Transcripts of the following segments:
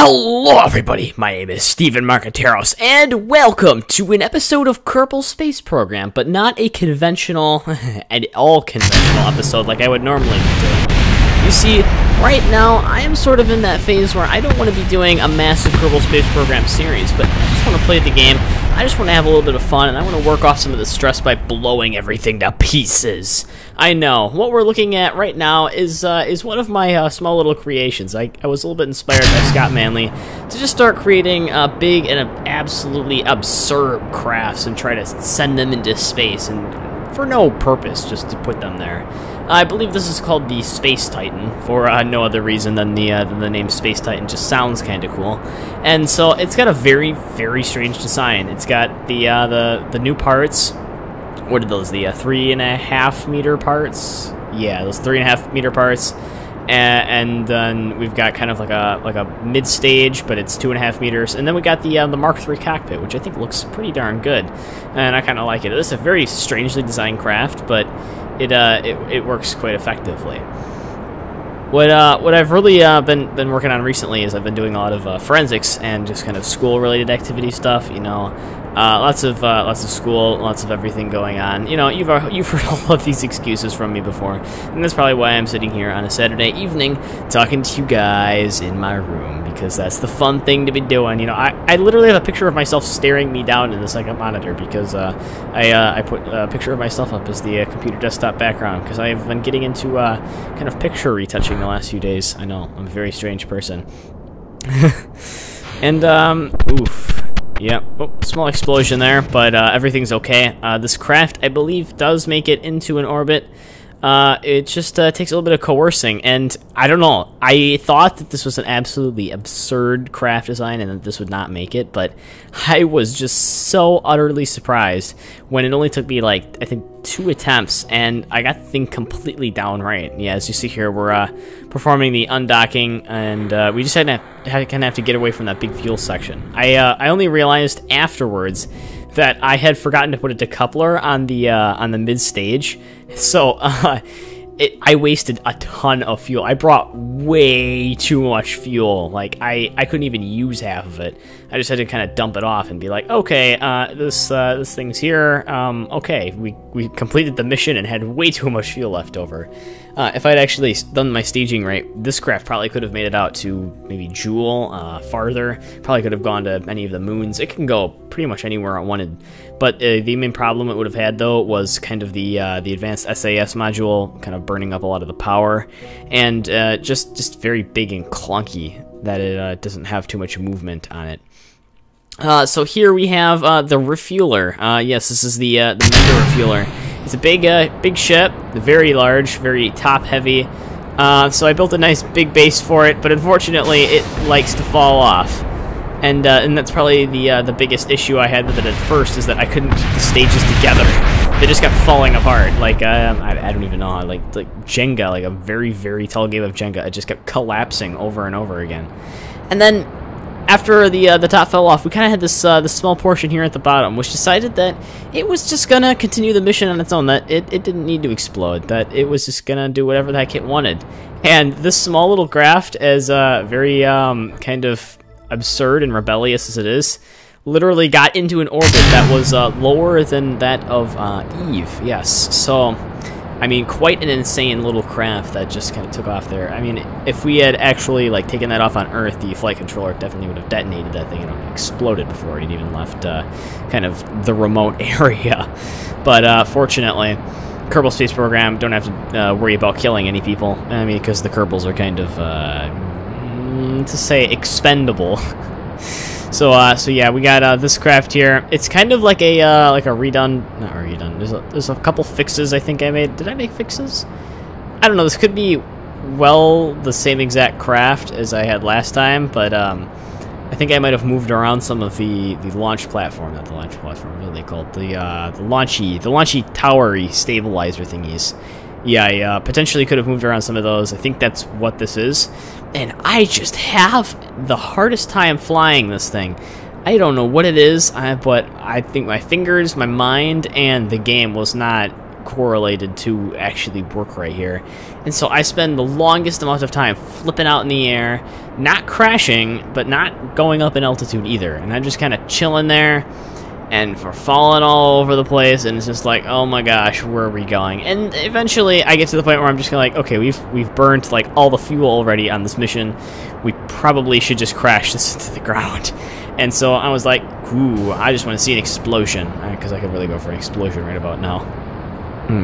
Hello everybody, my name is Steven Marcateros, and welcome to an episode of Kerbal Space Program, but not a conventional, and all-conventional episode like I would normally be doing. You see, right now, I am sort of in that phase where I don't want to be doing a massive Kerbal Space Program series, but I just want to play the game, I just want to have a little bit of fun, and I want to work off some of the stress by blowing everything to pieces. I know, what we're looking at right now is one of my small little creations. I was a little bit inspired by Scott Manley to just start creating big and absolutely absurd crafts and try to send them into space, and for no purpose, just to put them there. I believe this is called the Space Titan, for no other reason than the name Space Titan just sounds kind of cool. And so it's got a very, very strange design. It's got the new parts. What are those? The 3.5 meter parts? Yeah, those 3.5 meter parts. And then we've got kind of like a mid stage, but it's 2.5 meters. And then we got the Mark III cockpit, which I think looks pretty darn good, and I kind of like it. It's a very strangely designed craft, but it works quite effectively. What I've really been working on recently is I've been doing a lot of forensics and just kind of school related activity stuff. You know, lots of school, lots of everything going on. You know, you've heard all of these excuses from me before, and that's probably why I'm sitting here on a Saturday evening talking to you guys in my room, because that's the fun thing to be doing. You know, I literally have a picture of myself staring me down in the second monitor because I put a picture of myself up as the computer desktop background because I've been getting into kind of picture retouching the last few days. I know, I'm a very strange person. And oof. Yep, oh, small explosion there, but everything's okay. This craft, I believe, does make it into an orbit. It just takes a little bit of coercing, and I don't know. I thought that this was an absolutely absurd craft design and that this would not make it, but I was just so utterly surprised when it only took me, like, I think 2 attempts, and I got the thing completely down right. Yeah, as you see here, we're performing the undocking, and we just kind of have to get away from that big fuel section. I only realized afterwards that I had forgotten to put a decoupler on the mid stage, so I wasted a ton of fuel. I brought way too much fuel. Like I couldn't even use half of it. I just had to kind of dump it off and be like, okay, this thing's here. Okay, we completed the mission and had way too much fuel left over. If I'd actually done my staging right, this craft probably could have made it out to maybe Joule, farther. Probably could have gone to many of the moons. It can go pretty much anywhere I wanted. But the main problem it would have had, though, was kind of the advanced SAS module kind of burning up a lot of the power, and just very big and clunky that it doesn't have too much movement on it. So here we have the refueler. Yes, this is the mega refueler. It's a big ship, very large, very top-heavy. So I built a nice big base for it, but unfortunately it likes to fall off. And that's probably the biggest issue I had with it at first, is that I couldn't keep the stages together. They just kept falling apart. Like I don't even know, like Jenga, like a very, very tall game of Jenga. It just kept collapsing over and over again. And then after the top fell off, we kind of had this small portion here at the bottom, which decided that it was just gonna continue the mission on its own. That it didn't need to explode. That it was just gonna do whatever the heck it wanted. And this small little craft, as very kind of absurd and rebellious as it is, literally got into an orbit that was lower than that of Eve. Yes, so I mean, quite an insane little craft that just kind of took off there. I mean, if we had actually like taken that off on Earth, the flight controller definitely would have detonated that thing and exploded before it even left kind of the remote area. But fortunately, Kerbal Space Program don't have to worry about killing any people. I mean, because the Kerbals are kind of to say expendable. So yeah, we got this craft here. It's kind of like a not redone. There's a couple fixes I think I made. Did I make fixes? I don't know. This could be well the same exact craft as I had last time, but I think I might have moved around some of the launch platform. Not the launch platform. What are they called? The launchy towery stabilizer thingies. Yeah, I potentially could have moved around some of those. I think that's what this is. And I just have the hardest time flying this thing. I don't know what it is, but I think my fingers, my mind, and the game was not correlated to actually work right here. And so I spend the longest amount of time flipping out in the air, not crashing, but not going up in altitude either. And I'm just kind of chilling there, and we're falling all over the place, and it's just like, oh my gosh, where are we going? And eventually I get to the point where I'm just kind of like, okay, we've burned like all the fuel already on this mission. We probably should just crash this into the ground. And so I was like, ooh, I just want to see an explosion, because I could really go for an explosion right about now.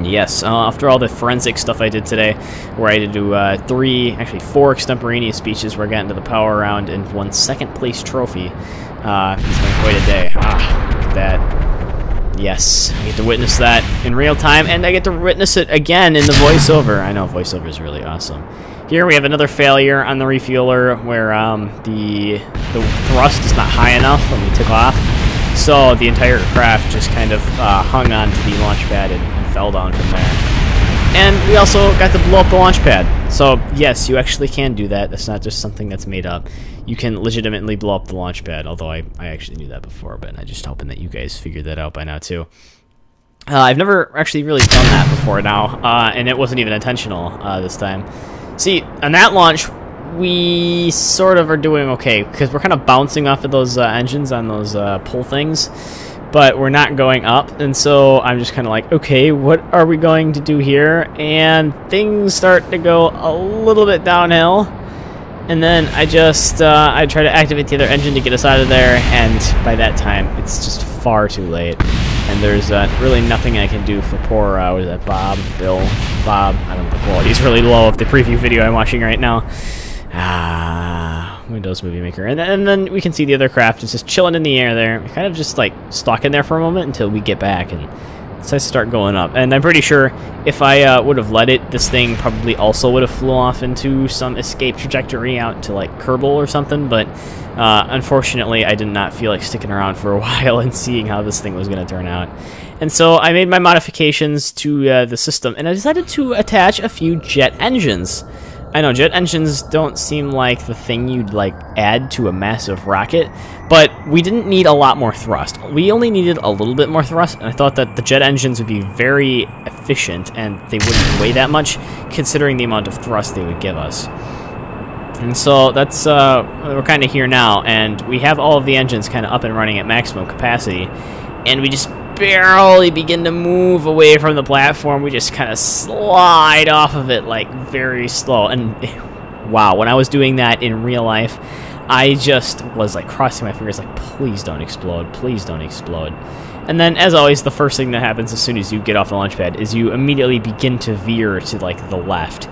Yes, after all the forensic stuff I did today, where I had to do 4 extemporaneous speeches where I got into the power round and won 2nd place trophy. It's been quite a day. Look at that. Yes, I get to witness that in real time, and I get to witness it again in the voiceover. I know, voiceover is really awesome. Here we have another failure on the refueler where the thrust is not high enough when we took off. So the entire craft just kind of hung on to the launch pad and fell down from there. And we also got to blow up the launch pad. So yes, you actually can do that. That's not just something that's made up. You can legitimately blow up the launch pad, although I actually knew that before, but I'm just hoping that you guys figured that out by now too. I've never actually really done that before now, and it wasn't even intentional this time. See, on that launch, we sort of are doing okay, because we're kind of bouncing off of those engines on those pull things, but we're not going up, and so I'm just kind of like, okay, what are we going to do here? And things start to go a little bit downhill, and then I just I try to activate the other engine to get us out of there, and by that time, it's just far too late, and there's really nothing I can do for poor, what is that, Bob, I don't know, the quality's really low of the preview video I'm watching right now. Windows Movie Maker. And then we can see the other craft is just chilling in the air there, kind of just like stalking there for a moment until we get back and decides to start going up. And I'm pretty sure if I would have let it, this thing probably also would have flew off into some escape trajectory out to like Kerbal or something, but unfortunately I did not feel like sticking around for a while and seeing how this thing was going to turn out. And so I made my modifications to the system, and I decided to attach a few jet engines. I know, jet engines don't seem like the thing you'd, like, add to a massive rocket, but we didn't need a lot more thrust. We only needed a little bit more thrust, and I thought that the jet engines would be very efficient, and they wouldn't weigh that much, considering the amount of thrust they would give us. And so that's, we're kind of here now, and we have all of the engines kind of up and running at maximum capacity, and we just barely begin to move away from the platform. We just kind of slide off of it like very slow, and wow, when I was doing that in real life, I just was like crossing my fingers like, please don't explode, please don't explode. And then, as always, the first thing that happens as soon as you get off the launch pad is you immediately begin to veer to like the left,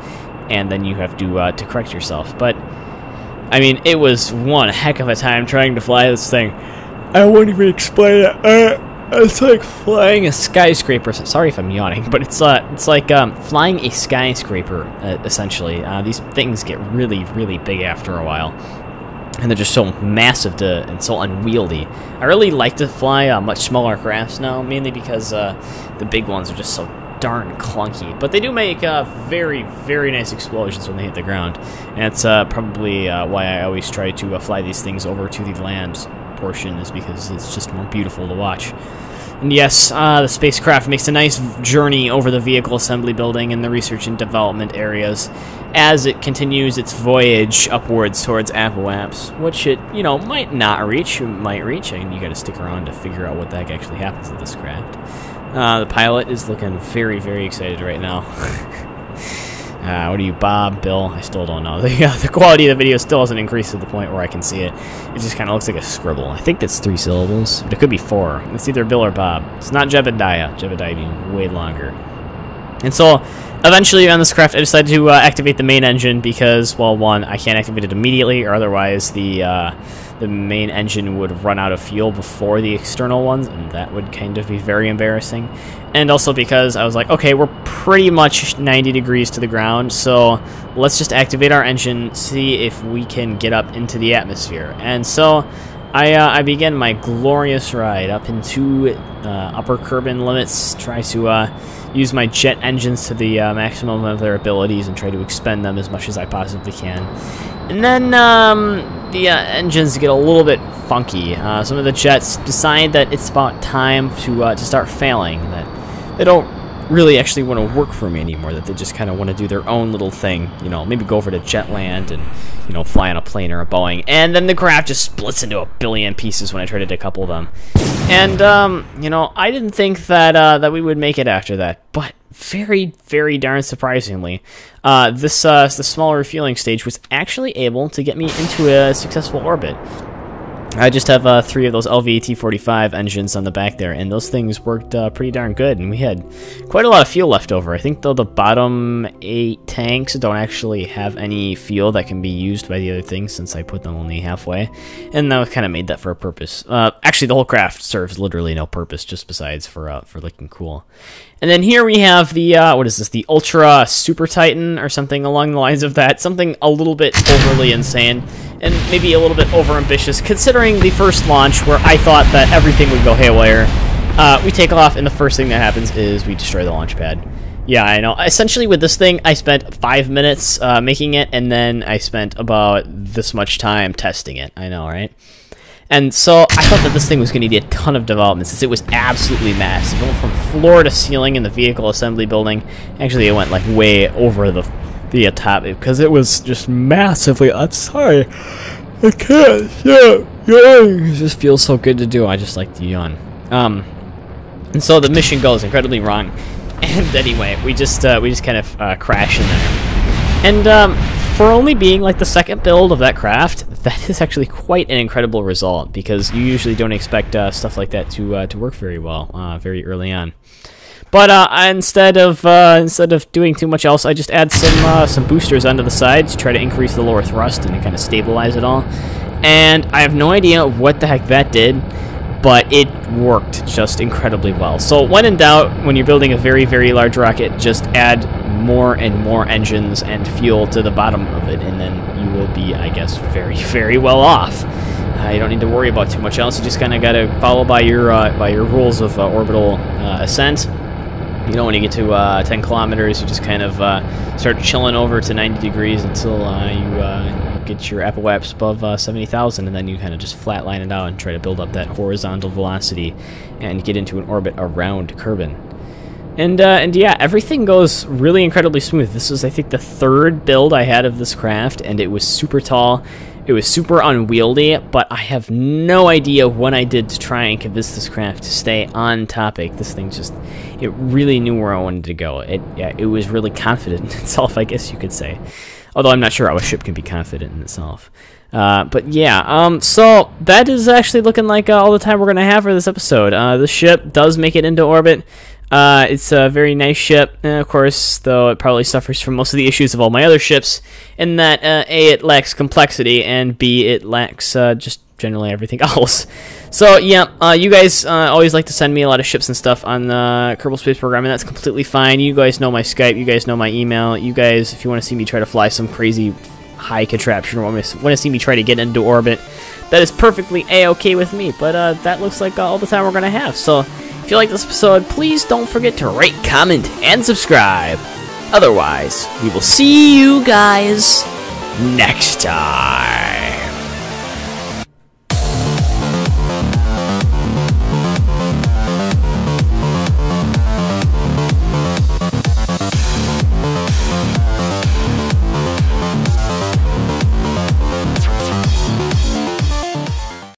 and then you have to correct yourself. But I mean, it was one heck of a time trying to fly this thing. I won't even explain it. It's like flying a skyscraper. Sorry if I'm yawning, but it's like flying a skyscraper, essentially. These things get really, really big after a while, and they're just so massive and so unwieldy. I really like to fly much smaller crafts now, mainly because the big ones are just so darn clunky. But they do make very, very nice explosions when they hit the ground, and it's probably why I always try to fly these things over to the land portion, is because it's just more beautiful to watch. And yes, the spacecraft makes a nice journey over the vehicle assembly building and the research and development areas as it continues its voyage upwards towards Apoaps, which it, you know, might not reach. It might reach, and you gotta stick around to figure out what the heck actually happens to this craft. The pilot is looking very, very excited right now. What are you, Bob, Bill? I still don't know. The quality of the video still hasn't increased to the point where I can see it. It just kind of looks like a scribble. I think that's 3 syllables, but it could be 4. It's either Bill or Bob. It's not Jebediah. Jebediah being way longer. And so, eventually on this craft, I decided to activate the main engine because, well, one, I can't activate it immediately, or otherwise the main engine would run out of fuel before the external ones, and that would kind of be very embarrassing. And also because I was like, okay, we're pretty much 90 degrees to the ground, so let's just activate our engine, see if we can get up into the atmosphere. And so I began my glorious ride up into upper Kerbal limits, try to use my jet engines to the maximum of their abilities and try to expend them as much as I possibly can. And then the engines get a little bit funky. Some of the jets decide that it's about time to start failing, that they don't really actually want to work for me anymore, that they just kind of want to do their own little thing, you know, maybe go over to Jetland and, you know, fly on a plane or a Boeing, and then the craft just splits into a billion pieces when I try to decouple them. And, you know, I didn't think that, that we would make it after that, but very, very darn surprisingly, the smaller refueling stage was actually able to get me into a successful orbit. I just have 3 of those LV-T45 engines on the back there, and those things worked pretty darn good, and we had quite a lot of fuel left over. I think, though, the bottom 8 tanks don't actually have any fuel that can be used by the other things, since I put them only halfway, and that kind of made that for a purpose. Actually, the whole craft serves literally no purpose, just besides for looking cool. And then here we have the, what is this, the Ultra Super Titan, or something along the lines of that, something a little bit overly insane, and maybe a little bit overambitious, considering the first launch where I thought that everything would go haywire. We take off, and the first thing that happens is we destroy the launch pad. Yeah, I know. Essentially, with this thing, I spent 5 minutes making it, and then I spent about this much time testing it. I know, right? And so I thought that this thing was going to need a ton of development, since it was absolutely massive. It went from floor to ceiling in the vehicle assembly building. Actually, it went like way over the top, because it was just massively. I'm sorry, I can't. Yeah, it just feels so good to do. I just like to yawn. And so the mission goes incredibly wrong. And anyway, we just kind of crash in there. And for only being like the second build of that craft, that is actually quite an incredible result, because you usually don't expect stuff like that to work very well very early on. But instead of doing too much else, I just add some boosters onto the side to try to increase the lower thrust and to kind of stabilize it all. And I have no idea what the heck that did, but it worked just incredibly well. So when in doubt, when you're building a very, very large rocket, just add more and more engines and fuel to the bottom of it, and then you will be, I guess, very, very well off. You don't need to worry about too much else. You just kind of got to follow by your rules of orbital ascent. You know, when you get to 10 kilometers, you just kind of start chilling over to 90 degrees until you get your apoaps above 70,000, and then you kind of just flatline it out and try to build up that horizontal velocity and get into an orbit around Kerbal. And yeah, everything goes really incredibly smooth. This was, I think, the 3rd build I had of this craft, and it was super tall. It was super unwieldy, but I have no idea what I did to try and convince this craft to stay on topic. This thing just, it really knew where I wanted to go. It was really confident in itself, I guess you could say. Although I'm not sure how a ship can be confident in itself. But yeah, so that is actually looking like all the time we're going to have for this episode. This ship does make it into orbit. It's a very nice ship, and of course, though it probably suffers from most of the issues of all my other ships, in that A, it lacks complexity, and B, it lacks just generally everything else. So yeah, you guys always like to send me a lot of ships and stuff on the Kerbal Space Program, and that's completely fine. You guys know my Skype, you guys know my email. You guys, if you want to see me try to fly some crazy high contraption, or want to see me try to get into orbit, that is perfectly A-okay with me. But that looks like all the time we're going to have. So if you like this episode, please don't forget to rate, comment, and subscribe. Otherwise, we will see you guys next time.